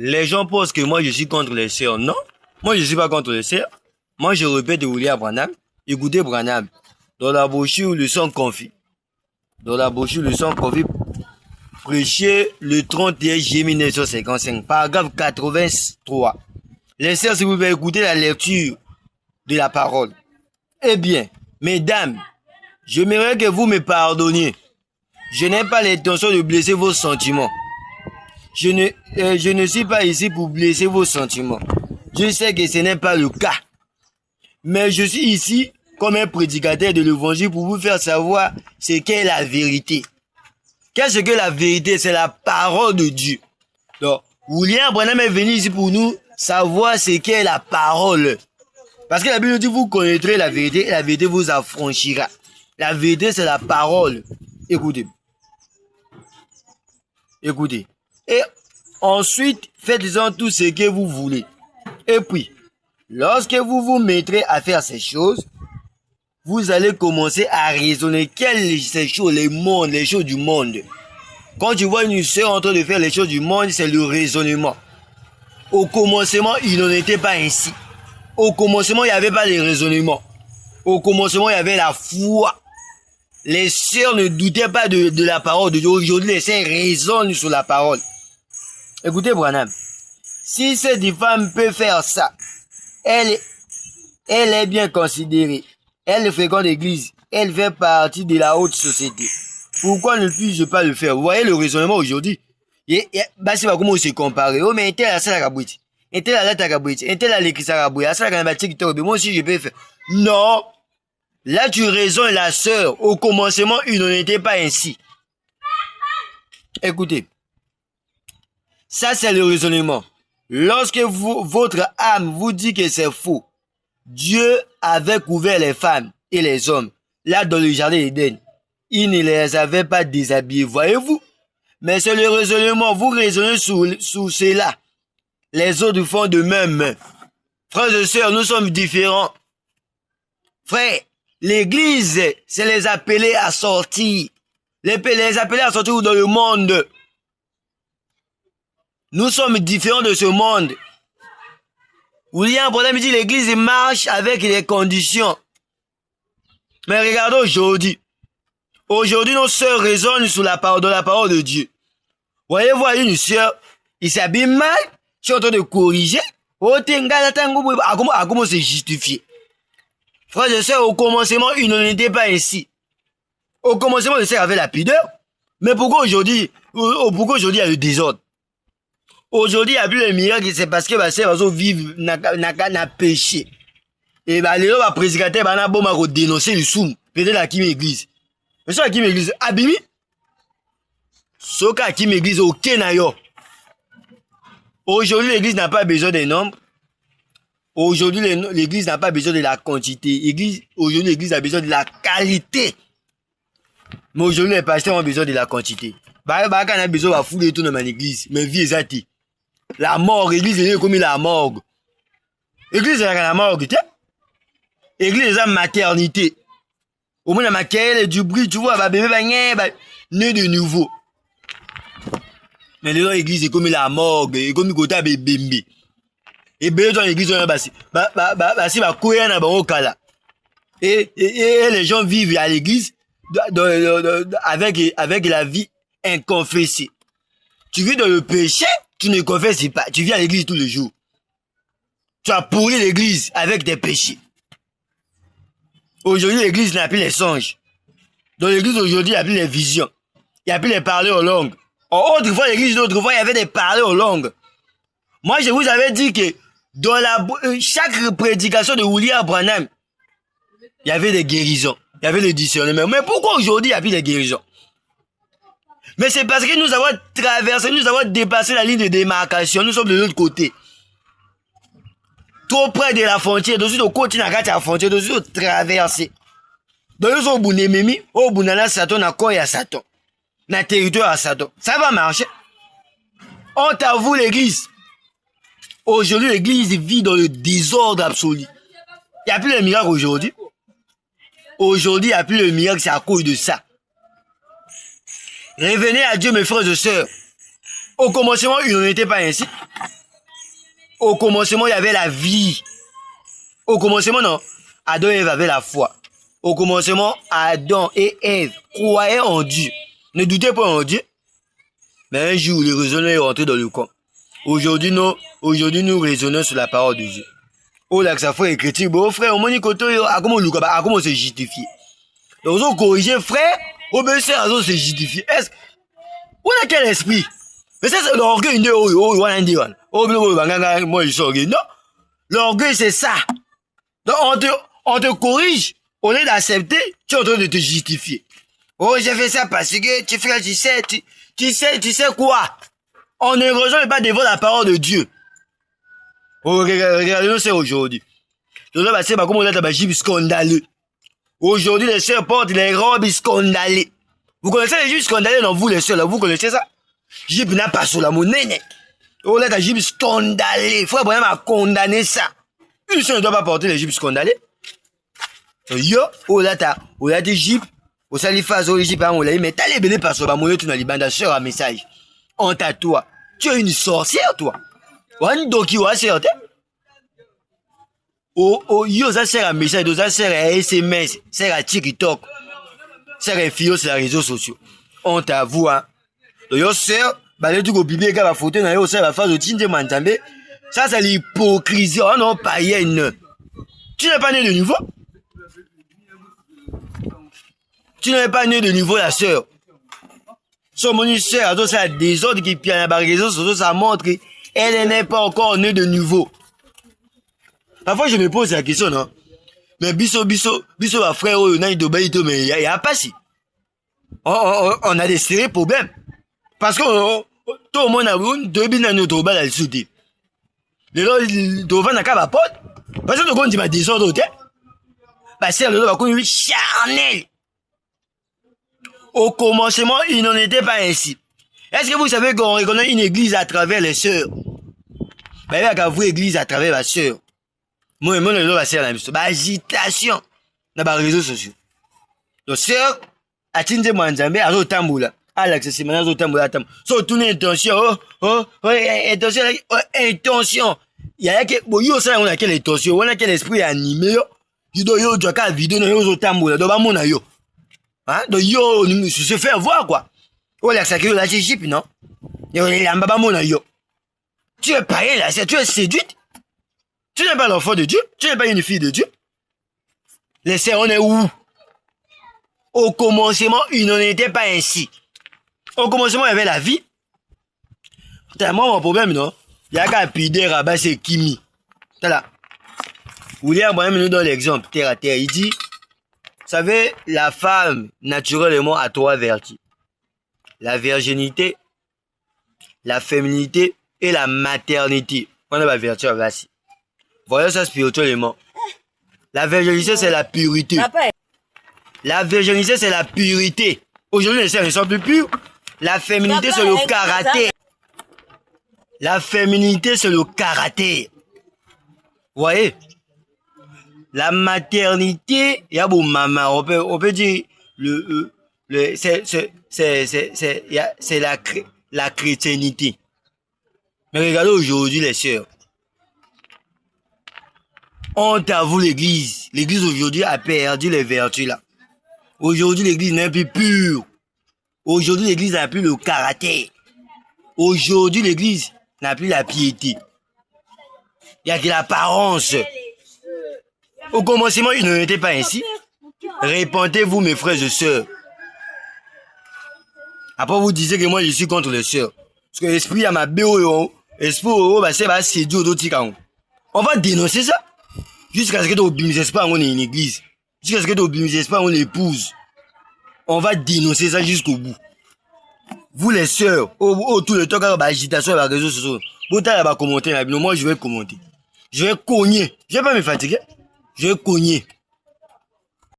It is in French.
Les gens pensent que moi je suis contre les sœurs. Non, moi je suis pas contre les sœurs. Moi je répète de William Branham. Écoutez Branham. Dans la brochure le sang confit. Dans la brochure le sang confit. Prêché le 31 juillet 1955. Paragraphe 83. Les sœurs, si vous pouvez écouter la lecture de la parole. Eh bien, mesdames, j'aimerais que vous me pardonniez. Je n'ai pas l'intention de blesser vos sentiments. Je ne suis pas ici pour blesser vos sentiments. Je sais que ce n'est pas le cas. Mais je suis ici comme un prédicateur de l'évangile pour vous faire savoir ce qu'est la vérité. Qu'est-ce que la vérité? C'est la parole de Dieu. Donc, William Branham est venu ici pour nous savoir ce qu'est la parole. Parce que la Bible dit, vous connaîtrez la vérité et la vérité vous affranchira. La vérité, c'est la parole. Écoutez. Écoutez. Et ensuite, faites-en tout ce que vous voulez. Et puis, lorsque vous vous mettrez à faire ces choses, vous allez commencer à raisonner quelles ces choses, les choses du monde. Quand tu vois une sœur en train de faire les choses du monde, c'est le raisonnement. Au commencement, il n'en était pas ainsi. Au commencement, il n'y avait pas de raisonnement. Au commencement, il y avait la foi. Les sœurs ne doutaient pas de la parole de Dieu. Aujourd'hui, les sœurs raisonnent sur la parole. Écoutez, Branham. Si cette femme peut faire ça, elle est bien considérée. Elle fréquente l'église. Elle fait partie de la haute société. Pourquoi ne puis-je pas le faire? Vous voyez le raisonnement aujourd'hui? Bah, c'est pas comment on se compare. Oh, mais tel a ça la cabouite. Et tel a la cabouite. Et tel a l'écrit ça la cabouite. Ça la cabouite. Moi aussi, je peux faire. Non. Là, tu raisonnes la sœur. Au commencement, il n'en était pas ainsi. Écoutez. Ça, c'est le raisonnement. Lorsque votre âme vous dit que c'est faux, Dieu avait couvert les femmes et les hommes, là dans le jardin d'Éden. Il ne les avait pas déshabillés, voyez-vous? Mais c'est le raisonnement, vous raisonnez sous cela. Les autres font de même. Frères et sœurs, nous sommes différents. Frères, l'église, c'est les appeler à sortir. Les appeler à sortir dans le monde. Nous sommes différents de ce monde. William Branham dit l'église marche avec les conditions. Mais regardez aujourd'hui. Aujourd'hui, nos sœurs raisonnent sur dans la parole de Dieu. Voyez-vous une sœur, il s'habille mal, je suis en train de corriger. Comment se justifier? Frères et sœurs, au commencement, il n'en était pas ainsi. Au commencement, les sœurs avaient la pudeur. Mais pourquoi aujourd'hui il y a le désordre? Aujourd'hui, il n'y a plus de miracle, c'est parce que ma sœur va vivre n'a péché. Et bah, les gens va prédicateur, bah, va dénoncer le soum. Peut-être la qui m'église. Mais ça, qui m'église, abimi. Soka qui m'église, ok, nayo. Aujourd'hui, l'église n'a pas besoin des nombres. Aujourd'hui, l'église n'a pas besoin de la quantité. Aujourd'hui, l'église a besoin de la qualité. Mais aujourd'hui, les pasteurs ont besoin de la quantité. Bah, quand on a besoin de fouler tout dans l'église, mais vie est la morgue, l'église est comme la morgue. L'église est la morgue, tiens. L'église est la maternité. Au moins, la maternité, du bruit, tu vois, bébé, né de nouveau. Mais l'église est comme la morgue, et comme le côté bébé. Et bien, dans l'église, on a si va courir dans le cas. Et les gens vivent à l'église avec la vie inconfessée. Tu vis dans le péché, tu ne confesses pas. Tu viens à l'église tous les jours. Tu as pourri l'église avec tes péchés. Aujourd'hui, l'église n'a plus les songes. Dans l'église, aujourd'hui, il n'y a plus les visions. Il n'y a plus les parler aux langues. Autrefois, l'église d'autrefois, il y avait des parler aux langues. Moi, je vous avais dit que dans chaque prédication de William Branham, il y avait des guérisons. Il y avait le discernement. Mais pourquoi aujourd'hui, il n'y a plus de guérisons? Mais c'est parce que nous avons traversé, nous avons dépassé la ligne de démarcation. Nous sommes de l'autre côté. Trop près de la frontière. Nous sommes au côté de la frontière. Nous sommes traversés. Donc nous sommes au Bounémimi, au Bounana Satan, na quoi à Satan. Na territoire à Satan. Ça va marcher. On t'avoue l'église. Aujourd'hui, l'église vit dans le désordre absolu. Il n'y a plus de miracle aujourd'hui. Aujourd'hui, il n'y a plus de miracle, c'est à cause de ça. Revenez à Dieu, mes frères et sœurs. Au commencement, il n'en était pas ainsi. Au commencement, il y avait la vie. Au commencement, non. Adam et Ève avaient la foi. Au commencement, Adam et Ève croyaient en Dieu. Ne doutez pas en Dieu. Mais un jour, les raisonneurs est rentré dans le camp. Aujourd'hui, nous raisonnons sur la parole de Dieu. Oh là, que ça fait chrétien. Bon, frère, on m'a dit comment se justifier. Donc, on corrige, frère, on peut se justifier. Est-ce, on a quel esprit? Mais ça, c'est l'orgueil. Moi, je suis orgueil. Non. L'orgueil, c'est ça. Donc, on te corrige. Au lieu d'accepter, tu es en train de te justifier. Oh, j'ai fait ça parce que, tu sais quoi? On ne rejoint pas devant la parole de Dieu. Oh, regardez-nous, c'est aujourd'hui. Aujourd'hui, les sœurs portent les robes scandalées. Vous connaissez les juifs scandalés, non? Vous, les sœurs, là, vous connaissez ça? Juif n'a pas sur la monnaie. Oh, là, t'as juif scandalé. Frère Abraham a condamné ça. Une sœur ne doit pas porter les jupes scandalées. Yo, oh là, t'as jupe. Au salifas, au jupe, on l'a dit, mais t'as les béné par sur la monnaie, tu n'as les bandes sœur à message. On t'a toi. Tu es une sorcière, toi. One doki, wa sœur, oh, yo, ça sert à message, ça sert à SMS, sert à TikTok, sert à filles sur les réseaux sociaux. On t'avoue, hein. Yo, sœur, bah, les trucs au bibliothèque, la photo, na yo, sœur, la phase de Tinde Mantambe. Ça, c'est l'hypocrisie. Oh non, païenne. Tu n'es pas né de nouveau? Tu n'es pas né de nouveau, la sœur. Son mon sœur, c'est la désordre qui pienne la réseau, surtout ça montre qu'elle n'est pas encore née de nouveau. Parfois, je me pose la question, non? Mais biso, ma frère, mais il y a pas si. On a des sérieux problèmes. Parce que, tout le monde a vu, notre balle à le souder. Les gens, ils doivent n'a qu'à la porte. Parce que le monde dit, ma désordre, bah, c'est le va charnel. Au commencement, il n'en était pas ainsi. Est-ce que vous savez qu'on reconnaît une église à travers les sœurs? Bah, il y a vous église à travers la sœur. Moi, le va faire la même chose. Bah, agitation. Dans les réseaux sociaux. Donc, sœur, à Tinde Manzambe, à Rotamboula. À l'accès, maintenant, Rotamboula, so, tourne intention, intention. Il y a que, bon, yo, ça, on a quelle intention, on a quel esprit animé, yo. Yo, tu as qu'à vidéo, yo, Rotamboula, donc, bah, mon, yo. Hein? Donc, yo, se faire voir, quoi. Oh, là, ça, que là, c'est chip, non? Yo, là, bah, mon, yo. Tu es pareil, là, tu es séduite. Tu n'es pas l'enfant de Dieu. Tu n'es pas une fille de Dieu. Les sœurs, on est où? Au commencement, il n'en était pas ainsi. Au commencement, il y avait la vie. Putain, moi, mon problème, non? Il y a qu'à pider, rabat, c'est Kimi. T'as là. William, moi, nous donne l'exemple, terre à terre. Il dit, vous savez, la femme, naturellement, a trois vertus. La virginité, la féminité et la maternité. On a la vertu, voici. Voyons ça spirituellement. La virginité, c'est la purité. La virginité, c'est la purité. Aujourd'hui, les sœurs ne sont plus pures. La féminité, c'est le caractère. La féminité, c'est le caractère. Vous voyez? La maternité, il y a bon maman, on peut dire, c'est la chrétiennité. Mais regardez aujourd'hui, les sœurs. On t'avoue l'église. L'église aujourd'hui a perdu les vertus là. Aujourd'hui, l'église n'est plus pure. Aujourd'hui, l'église n'a plus le caractère. Aujourd'hui, l'église n'a plus la piété. Il y a que l'apparence. Au commencement, il n'en était pas ainsi. Répentez-vous, mes frères et sœurs. Après, vous disiez que moi, je suis contre les sœurs. Parce que l'esprit a ma béo, l'esprit, c'est séduire d'autres. On va dénoncer ça. Jusqu'à ce que tu n'obéisses pas, on est une église. Jusqu'à ce que tu n'obéisses pas, on l'épouse. On va dénoncer ça jusqu'au bout. Vous les sœurs, tout le temps, quand il y a agitation sur les réseaux sociaux, vous allez commenter, moi je vais commenter. Je vais cogner. Je ne vais pas me fatiguer. Je vais cogner.